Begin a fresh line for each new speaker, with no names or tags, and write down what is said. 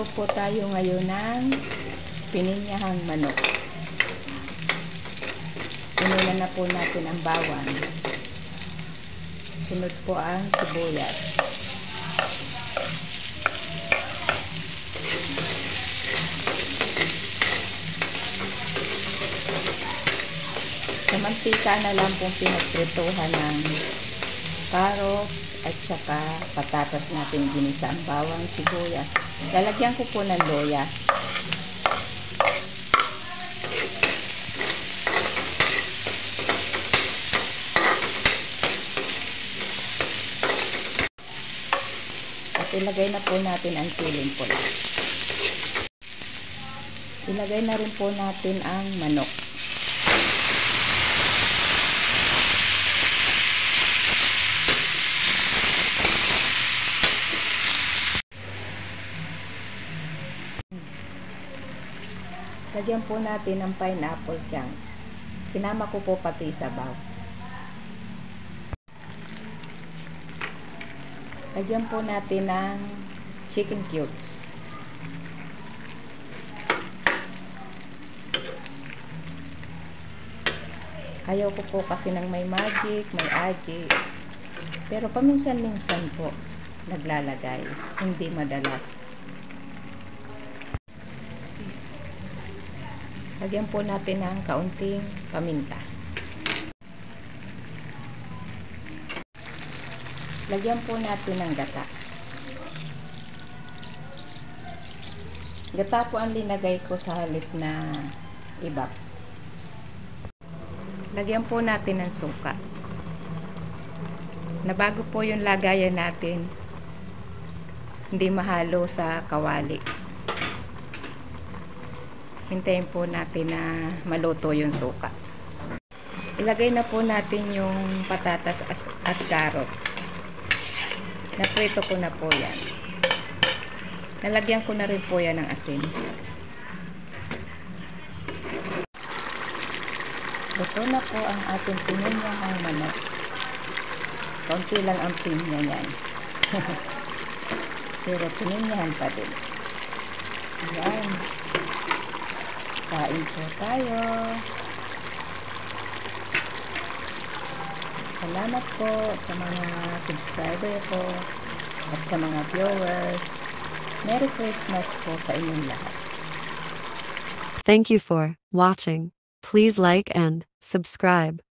Magluluto po tayo ngayon ng pininyahang manok. Inulan na po natin ang bawang. Sunod po ang sibuyas. Sa mantika na lang pong pinagprituhan ng carrots at saka patatas natin ginisa ang bawang, sibuyas. Lalagyan ko po ng loya. At ilagay na po natin ang siling pula. Ilagay na rin po natin ang manok. Lagyan po natin ng pineapple chunks. Sinama ko po pati sabaw. Lagyan po natin ng chicken cubes. Ayaw ko po kasi ng may magic, may aji. Pero paminsan-minsan po naglalagay. Hindi madalas. Lagyan po natin ng kaunting paminta. Lagyan po natin ng gata. Gata po ang linagay ko sa halip na ibap. Lagyan po natin ng suka. Nabago po yung lagayan natin. Hindi mahalo sa kawali. Hintayin po natin na maluto yung suka. Ilagay na po natin yung patatas at carrots. Naprito ko na po yan. Nalagyan ko na rin po yan ng asin. Luto na po ang ating pininyahang manok. Kaunti lang ang pinya niyan. Pero pininyahan pa din. Ayan. Kain po tayo. Salamat po sa mga subscriber ko at sa mga viewers. Merry Christmas po sa inyong lahat.
Thank you for watching. Please like and subscribe.